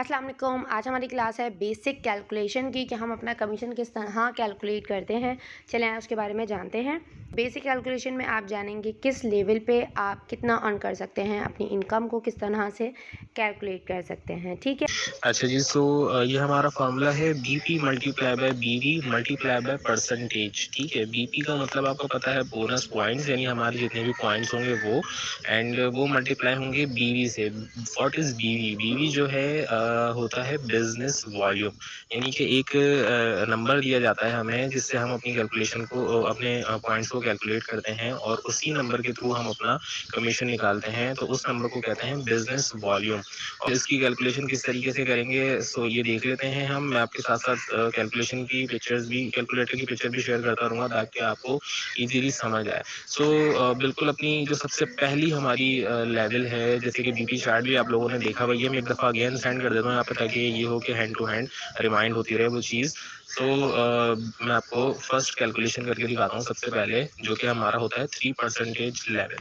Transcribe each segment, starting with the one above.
अस्सलाम वालेकुम। आज हमारी क्लास है बेसिक कैलकुलेशन की कि हम अपना कमीशन किस तरह कैलकुलेट करते हैं। चलें आज उसके बारे में जानते हैं। बेसिक कैलकुलेशन में आप जानेंगे किस लेवल पे आप कितना अर्न कर सकते हैं, अपनी इनकम को किस तरह से कैलकुलेट कर सकते हैं। ठीक है। अच्छा जी, सो ये हमारा फार्मूला है बीपी मल्टीप्लाई बाय बीवी मल्टीप्लाई बाय परसेंटेज। ठीक है, बीपी का मतलब आपको पता है बोनस पॉइंट्स, यानी हमारे जितने भी पॉइंट्स होंगे वो, एंड वो मल्टीप्लाई होंगे बीवी से। व्हाट इज बीवी? बीवी जो है होता है बिजनेस वॉल्यूम, यानी कि एक नंबर दिया जाता है हमें जिससे हम अपनी कैलकुलेशन को अपने पॉइंट्स को कैलकुलेट करते हैं और उसी नंबर के थ्रू हम अपना कमीशन निकालते हैं। तो उस नंबर को कहते हैं बिजनेस वॉल्यूम। और इसकी कैलकुलेशन किस तरीके से करेंगे सो ये देख लेते हैं हम। मैं आपके साथ साथ कैलकुलेशन की पिक्चर्स भी, कैलकुलेटर की पिक्चर भी शेयर करता रहूँगा ताकि आपको इजीली समझ आए। सो बिल्कुल अपनी जो सबसे पहली हमारी लेवल है, जैसे कि बीपी चार्ट भी आप लोगों ने देखा हुआ, ये मैं एक दफ़ा अगेन सेंड कर देता हूँ यहाँ पे ताकि ये हो कि हैंड टू हैंड रिमाइंड होती रहे वो चीज़। तो मैं आपको फर्स्ट कैलकुलेशन करके दिखाता हूँ सबसे पहले, जो कि हमारा होता है 3% लेवल।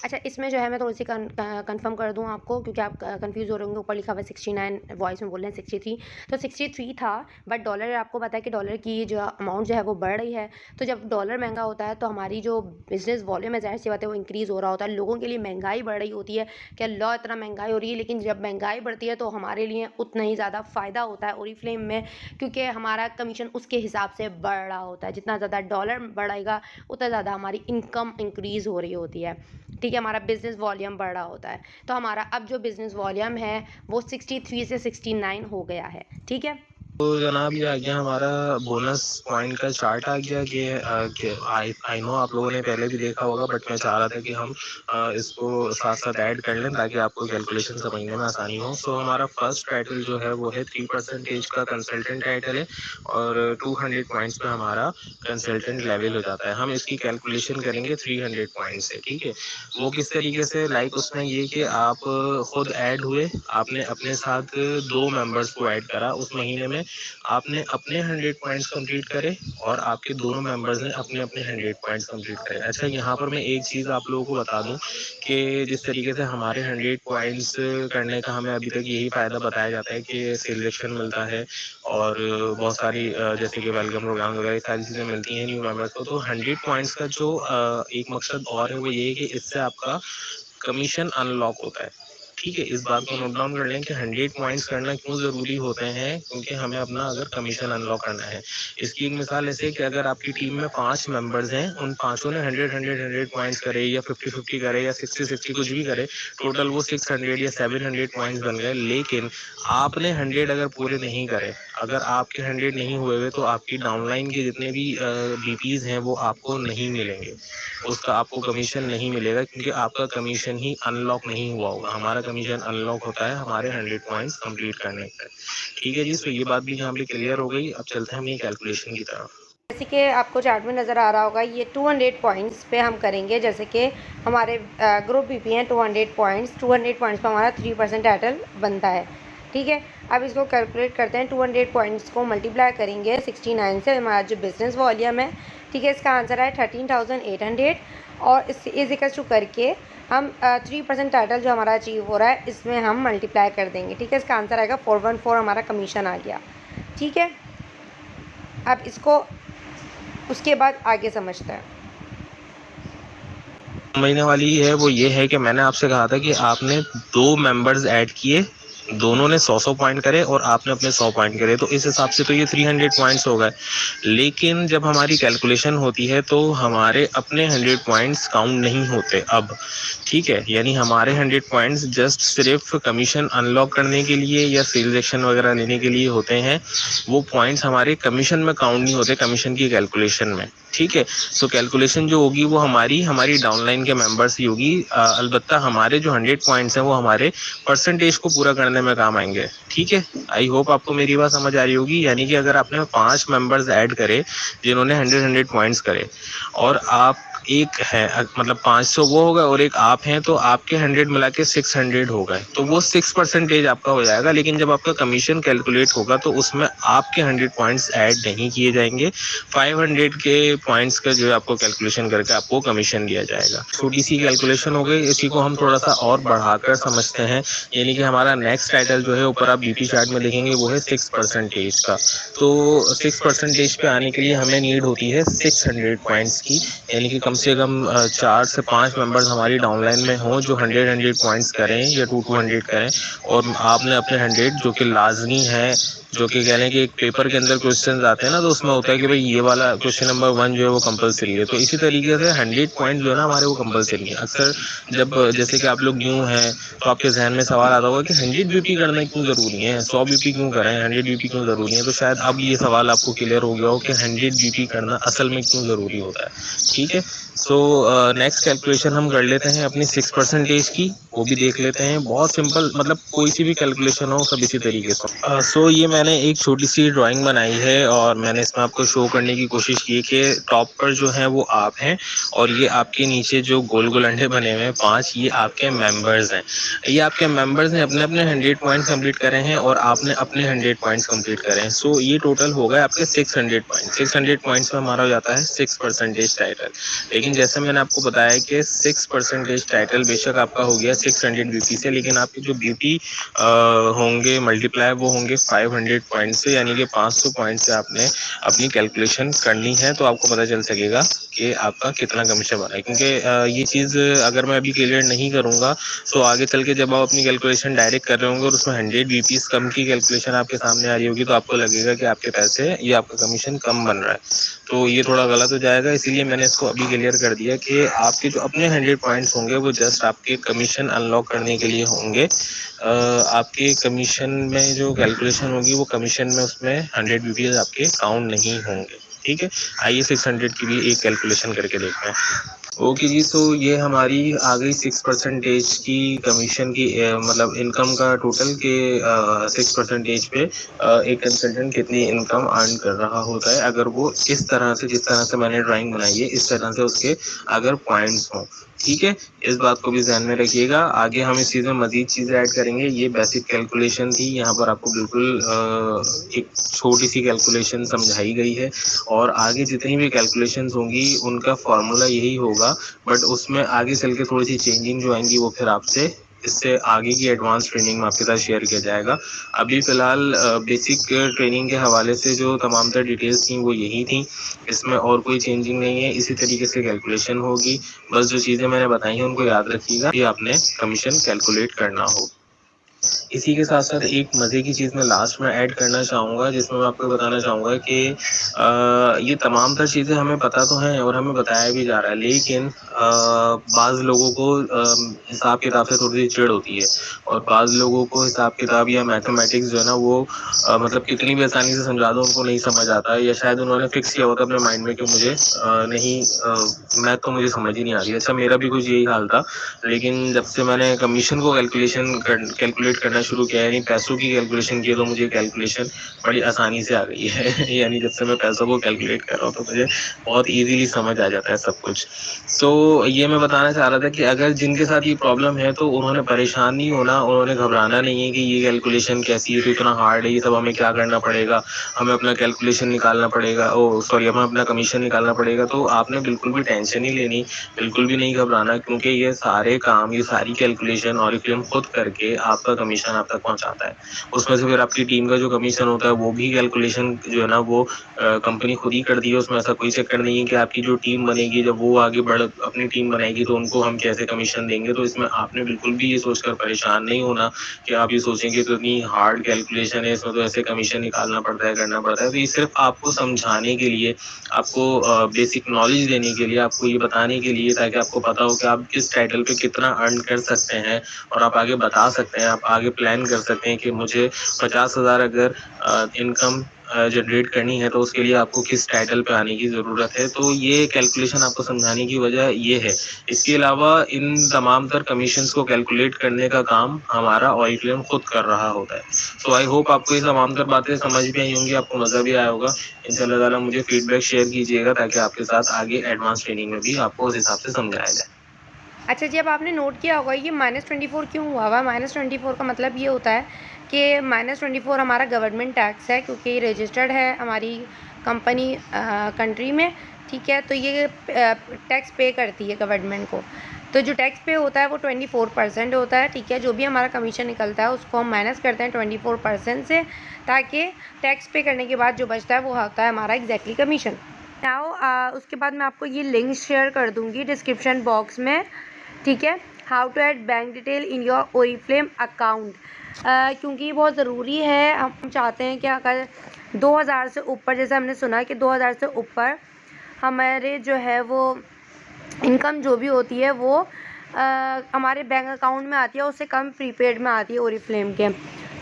अच्छा, इसमें जो है मैं थोड़ी-सी कन्फर्म कर दूँ आपको, क्योंकि आप कन्फ्यूज़ हो रहे होंगे। ऊपर लिखा हुआ है 69, वॉइस में बोल रहे हैं 63। तो 63 था, बट डॉलर आपको पता है कि डॉलर की जो अमाउंट जो है वो बढ़ रही है। तो जब डॉलर महँगा होता है तो हमारी जो बिज़नेस वॉल्यूम है, ज़ाहिर-सी बात है वो इंक्रीज़ हो रहा होता है। लोगों के लिए महँगाई बढ़ रही होती है कि अल्लाह इतना महँगाई हो रही है, लेकिन जब महँगाई बढ़ती है तो हमारे लिए उतना ही ज़्यादा फ़ायदा होता है ओरिफ्लेम में, क्योंकि हमारा कमीशन उसके हिसाब से बढ़ रहा होता है। जितना ज़्यादा डॉलर बढ़ेगा उतना ज़्यादा हमारी इनकम इंक्रीज़ हो रही होती है। ठीक है, हमारा बिज़नेस वॉल्यूम बढ़ रहा होता है। तो हमारा अब जो बिज़नेस वॉल्यूम है वो 63 से 69 हो गया है। ठीक है। तो जनाब ये आ गया हमारा बोनस पॉइंट का चार्ट आ गया कि आई नो आप लोगों ने पहले भी देखा होगा, बट मैं चाह रहा था कि हम इसको साथ साथ ऐड कर लें ताकि आपको कैलकुलेशन समझने में आसानी हो। सो हमारा फर्स्ट टाइटल जो है वो है 3% का कंसल्टेंट टाइटल है और 200 पॉइंट्स पे हमारा कंसल्टेंट लेवल हो जाता है। हम इसकी कैलकुलेशन करेंगे 300 पॉइंट से। ठीक है, वो किस तरीके से, लाइक उसमें ये कि आप खुद ऐड हुए, आपने अपने साथ 2 मेंबर्स को ऐड करा उस महीने में, आपने अपने 100 पॉइंट्स कंप्लीट करे और आपके दोनों मेंबर्स ने अपने अपने 100 पॉइंट्स कंप्लीट करे। अच्छा, यहाँ पर मैं एक चीज़ आप लोगों को बता दूं कि जिस तरीके से हमारे 100 पॉइंट्स करने का हमें अभी तक यही फ़ायदा बताया जाता है कि सिलेक्शन मिलता है और बहुत सारी जैसे कि वेलकम प्रोग्राम वगैरह सारी चीज़ें मिलती हैं न्यू मेंबर्स को। तो 100 पॉइंट्स का जो एक मकसद और है वो ये है कि इससे आपका कमीशन अनलॉक होता है। ठीक है, इस बात को नोट डाउन कर लें कि 100 पॉइंट्स करना क्यों ज़रूरी होते हैं, क्योंकि हमें अपना अगर कमीशन अनलॉक करना है। इसकी एक मिसाल ऐसे है कि अगर आपकी टीम में 5 मेंबर्स हैं, उन पाँचों ने 100 पॉइंट्स करे या 50-50 करे या 60-60 कुछ भी करे, टोटल वो 600 या 700 पॉइंट्स बन गए। लेकिन आपने 100 अगर पूरे नहीं करे, अगर आपके 100 नहीं हुए हुए, तो आपकी डाउनलाइन के जितने भी बीपीज़ हैं वो आपको नहीं मिलेंगे, उसका आपको कमीशन नहीं मिलेगा, क्योंकि आपका कमीशन ही अनलॉक नहीं हुआ होगा। हमारा कमीशन अनलॉक होता है हमारे 100 पॉइंट्स कंप्लीट करने पर। ठीक है जी, तो ये बात भी यहाँ पे क्लियर हो गई। अब चलते हैं अपनी कैलकुलेशन की तरफ। जैसे कि आपको चार्ट में नज़र आ रहा होगा, ये 200 पॉइंट्स पे हम करेंगे। जैसे कि हमारे ग्रुप बीपी हैं 200 पॉइंट्स। 200 पॉइंट्स पे हमारा 3% टाइटल बनता है। ठीक है, अब इसको कैलकुलेट करते हैं। 200 पॉइंट्स को मल्टीप्लाई करेंगे 69 से, हमारा जो बिज़नेस वॉल्यूम है। ठीक है, इसका आंसर है 13,800 और इस इज इक्वल टू करके हम 3% टाइटल जो हमारा अचीव हो रहा है इसमें हम मल्टीप्लाई कर देंगे। ठीक है, इसका आंसर आएगा 414, हमारा कमीशन आ गया। ठीक है, अब इसको उसके बाद आगे समझते हैं। समझने वाली है वो ये है कि मैंने आपसे कहा था कि आपने 2 मेंबर्स ऐड किए, दोनों ने 100 पॉइंट करे और आपने अपने 100 पॉइंट करे, तो इस हिसाब से तो ये 300 पॉइंट्स हो गए। लेकिन जब हमारी कैलकुलेशन होती है तो हमारे अपने 100 पॉइंट्स काउंट नहीं होते अब। ठीक है, यानी हमारे 100 पॉइंट्स जस्ट सिर्फ कमीशन अनलॉक करने के लिए या सेल्स एक्शन वगैरह लेने के लिए होते हैं। वो पॉइंट्स हमारे कमीशन में काउंट नहीं होते, कमीशन की कैलकुलेशन में। ठीक है, सो कैलकुलेशन जो होगी वो हमारी डाउनलाइन के मेंबर्स ही होगी। अलबत्ता हमारे जो 100 पॉइंट्स हैं वो हमारे परसेंटेज को पूरा करने में काम आएंगे। ठीक है, आई होप आपको मेरी बात समझ आ रही होगी। यानी कि अगर आपने 5 मेंबर्स ऐड करे जिन्होंने 100 पॉइंट्स करे और आप एक है मतलब 500 वो हो गए और एक आप हैं, तो आपके 100 मिला के 600 हो गए, तो वो 6% आपका हो जाएगा। लेकिन जब आपका कमीशन कैलकुलेट होगा तो उसमें आपके 100 पॉइंट्स ऐड नहीं किए जाएंगे। 500 के पॉइंट्स का जो है आपको कैलकुलेशन करके आपको कमीशन दिया जाएगा। छोटी सी कैलकुलेशन हो गई, इसी को हम थोड़ा सा और बढ़ाकर समझते हैं। यानी कि हमारा नेक्स्ट टाइटल जो है ऊपर आप बीपी चार्ट में देखेंगे वो है 6% का। तो 6% पे आने के लिए हमें नीड होती है 600 पॉइंट्स की, यानी कि कम से कम 4 से 5 मेंबर्स हमारी डाउनलाइन में हों जो 100 पॉइंट्स करें या 200 करें, और आपने अपने 100 जो कि लाजमी है, जो कि कह लें कि एक पेपर के अंदर क्वेश्चन आते हैं ना, तो उसमें होता है कि भाई ये वाला क्वेश्चन नंबर 1 जो है वो कंपलसरी है। तो इसी तरीके से 100 पॉइंट जो है ना हमारे वो कंपलसरी है। अक्सर जब जैसे कि आप लोग न्यू हैं तो आपके जहन में सवाल आता होगा कि 100 बीपी करना क्यों जरूरी है, 100 बीपी क्यों करें, 100 बीपी क्यों जरूरी है। तो शायद अब ये सवाल आपको क्लियर हो गया हो कि 100 बीपी करना असल में क्यों जरूरी होता है। ठीक है, सो नेक्स्ट कैलकुलेशन हम कर लेते हैं अपनी 6% की, वो भी देख लेते हैं। बहुत सिंपल, मतलब कोई सी भी कैलकुलेशन हो सब इसी तरीके से। सो ये मैंने एक छोटी सी ड्राइंग बनाई है और मैंने इसमें आपको शो करने की कोशिश की कि टॉप पर जो है वो आप हैं, और ये आपके नीचे जो गोल गोल अंडे बने हुए हैं 5, ये आपके मेंबर्स हैं। ये आपके मेंबर्स ने अपने अपने 100 पॉइंट्स कंप्लीट करे हैं और आपने अपने 100 पॉइंट्स कंप्लीट करे हैं। सो ये टोटल हो गए आपके 600 पॉइंट्स। 600 पॉइंट्स में हमारा हो जाता है 6% टाइटल। लेकिन जैसे मैंने आपको बताया कि 6% टाइटल बेशक आपका हो गया 600 बीपी से, लेकिन आपके जो बीपी होंगे मल्टीप्लाई वो होंगे 500 पॉइंट से, यानी कि 500 पॉइंट से आपने अपनी कैलकुलेशन करनी है, तो आपको पता चल सकेगा कि आपका कितना कमीशन बना है। क्योंकि ये चीज़ अगर मैं अभी क्लियर नहीं करूँगा तो आगे चल के जब आप अपनी कैलकुलेशन डायरेक्ट कर रहे होंगे और उसमें 100 बीपीस कम की कैलकुलेशन आपके सामने आ रही होगी, तो आपको लगेगा कि आपके पैसे या आपका कमीशन कम बन रहा है, तो ये थोड़ा गलत हो जाएगा। इसीलिए मैंने इसको अभी क्लियर कर दिया कि आपके जो अपने 100 पॉइंट्स होंगे वो जस्ट आपके कमीशन अनलॉक करने के लिए होंगे। आपके कमीशन में जो कैलकुलेशन होगी वो कमीशन में उसमें 100 बीपीज आपके काउंट नहीं होंगे। ठीक है, आइए 600 की भी एक कैलकुलेशन करके देखते हैं। ओके जी, तो ये हमारी आ गई 6% की कमीशन की, मतलब इनकम का टोटल के 6% पे एक कंसल्टेंट कितनी इनकम अर्न कर रहा होता है अगर वो इस तरह से, जिस तरह से मैंने ड्राइंग बनाई है इस तरह से उसके अगर पॉइंट्स हों। ठीक है, इस बात को भी ध्यान में रखिएगा। आगे हम इस चीज़ में मजीद चीज़ें ऐड करेंगे। ये बेसिक कैलकुलेशन थी, यहाँ पर आपको बिल्कुल एक छोटी सी कैलकुलेशन समझाई गई है, और आगे जितनी भी कैलकुलेशंस होंगी उनका फॉर्मूला यही होगा, बट उसमें आगे चल के थोड़ी सी चेंजिंग जो आएंगी वो फिर आपसे इससे आगे की एडवांस ट्रेनिंग में आपके साथ शेयर किया जाएगा। अभी फ़िलहाल बेसिक ट्रेनिंग के हवाले से जो तमाम तर डिटेल्स थी वो यही थी, इसमें और कोई चेंजिंग नहीं है। इसी तरीके से कैलकुलेशन होगी। बस जो चीज़ें मैंने बताई हैं उनको याद रखिएगा कि आपने कमीशन कैलकुलेट करना हो। इसी के साथ साथ एक मज़े की चीज़ मैं लास्ट में ऐड करना चाहूँगा, जिसमें मैं आपको बताना चाहूँगा कि ये तमाम तर चीज़ें हमें पता तो हैं और हमें बताया भी जा रहा है, लेकिन बाज़ लोगों को हिसाब किताब से थोड़ी सी चिढ़ होती है, और बाज़ लोगों को हिसाब किताब या मैथमेटिक्स जो है ना वो मतलब कितनी भी आसानी से समझा दो उनको नहीं समझ आता है, या शायद उन्होंने फिक्स किया होता अपने माइंड में कि मुझे मैथ तो मुझे समझ ही नहीं आ रही है। अच्छा, मेरा भी कुछ यही हाल था, लेकिन जब से मैंने कमीशन को कैलकुलेट करना शुरू किया, यानी पैसों की कैलकुलेशन की, तो मुझे कैलकुलेशन बड़ी आसानी से आ गई है। यानी जब से मैं पैसों को कैलकुलेट कर रहा हूँ तो मुझे बहुत ईजीली समझ आ जाता है सब कुछ। सो ये मैं बताना चाह रहा था कि अगर जिनके साथ ये प्रॉब्लम है तो उन्होंने परेशान नहीं होना, उन्होंने घबराना नहीं है कि ये कैलकुलेशन कैसी है, तो इतना हार्ड है, ये सब हमें क्या करना पड़ेगा, हमें अपना कैलकुलेशन निकालना पड़ेगा, हमें अपना कमीशन निकालना पड़ेगा। तो आपने बिल्कुल भी टेंशन नहीं लेनी, बिल्कुल भी नहीं घबराना, क्योंकि ये सारे काम, ये सारी कैलकुलेशन ऑरिफ्लेम खुद करके आपका कमीशन आप तक पहुंचाता है। उसमें से फिर आपकी टीम का जो कमीशन होता है वो भी कैलकुलेशन जो है ना वो कंपनी खुद ही करती है। उसमें ऐसा कोई चक्कर नहीं है कि आपकी जो टीम बनेगी जब वो आगे बढ़ अपनी टीम बनाएगी तो उनको हम कैसे कमीशन देंगे। तो इसमें आपने बिल्कुल भी ये सोचकर परेशान नहीं होना कि आप ये सोचेंगे तो इतनी हार्ड कैलकुलेशन है, इसमें तो ऐसे कमीशन निकालना पड़ता है, करना पड़ता है। तो ये सिर्फ आपको समझाने के लिए, आपको बेसिक नॉलेज देने के लिए, आपको ये बताने के लिए, ताकि आपको पता हो कि आप किस टाइटल पे कितना अर्न कर सकते हैं, और आप आगे बता सकते हैं, आप आगे प्लान कर सकते हैं कि मुझे 50,000 अगर इनकम जनरेट करनी है तो उसके लिए आपको किस टाइटल पे आने की ज़रूरत है, तो ये कैलकुलेशन आपको समझाने की वजह ये है। इसके अलावा इन तमाम तर कमीशंस को कैलकुलेट करने का काम हमारा ऑरिफ्लेम खुद कर रहा होता है। तो आई होप आपको ये तमाम तर बातें समझ भी आई होंगी, आपको मज़ा भी आया होगा। इंशाल्लाह ताला मुझे फीडबैक शेयर कीजिएगा ताकि आपके साथ आगे एडवांस ट्रेनिंग में भी आपको उस हिसाब से समझाया जाए। अच्छा जी, अब आपने नोट किया होगा ये -24 क्यों हुआ हुआ है? -24 का मतलब ये होता है कि -24 हमारा गवर्नमेंट टैक्स है, क्योंकि रजिस्टर्ड है हमारी कंपनी कंट्री में, ठीक है? तो ये टैक्स पे करती है गवर्नमेंट को। तो जो टैक्स पे होता है वो 24% होता है, ठीक है? जो भी हमारा कमीशन निकलता है उसको हम माइनस करते हैं 24% से, ताकि टैक्स पे करने के बाद जो बचता है वो होता है हमारा एग्जैक्टली कमीशन। नाउ उसके बाद मैं आपको ये लिंक शेयर कर दूँगी डिस्क्रिप्शन बॉक्स में, ठीक है? How to add bank detail in your Oriflame account, क्योंकि ये बहुत ज़रूरी है। हम चाहते हैं कि अगर 2000 से ऊपर, जैसे हमने सुना कि 2000 से ऊपर हमारे जो है वो इनकम जो भी होती है वो हमारे बैंक अकाउंट में आती है, उससे कम प्रीपेड में आती है ओरिफ्लेम के,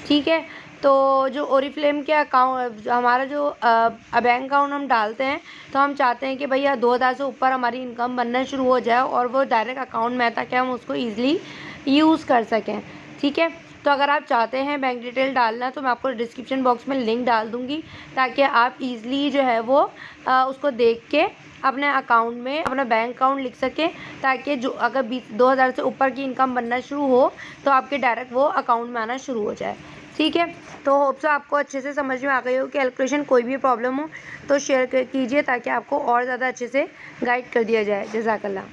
ठीक है? तो जो ओरिफ्लेम के अकाउंट हमारा जो बैंक अकाउंट हम डालते हैं, तो हम चाहते हैं कि भैया 2000 से ऊपर हमारी इनकम बनना शुरू हो जाए और वो डायरेक्ट अकाउंट में, ताकि हम उसको ईज़िली यूज़ कर सकें, ठीक है? तो अगर आप चाहते हैं बैंक डिटेल डालना तो मैं आपको डिस्क्रिप्शन बॉक्स में लिंक डाल दूँगी, ताकि आप ईज़िली जो है वो उसको देख के अपने अकाउंट में अपना बैंक अकाउंट लिख सकें, ताकि जो अगर 2000 से ऊपर की इनकम बनना शुरू हो तो आपके डायरेक्ट वो अकाउंट में आना शुरू हो जाए, ठीक है? तो होप सो आपको अच्छे से समझ में आ गई हो कैलकुलेशन। कोई भी प्रॉब्लम हो तो शेयर कीजिए, ताकि आपको और ज़्यादा अच्छे से गाइड कर दिया जाए। जज़ाकल्लाह।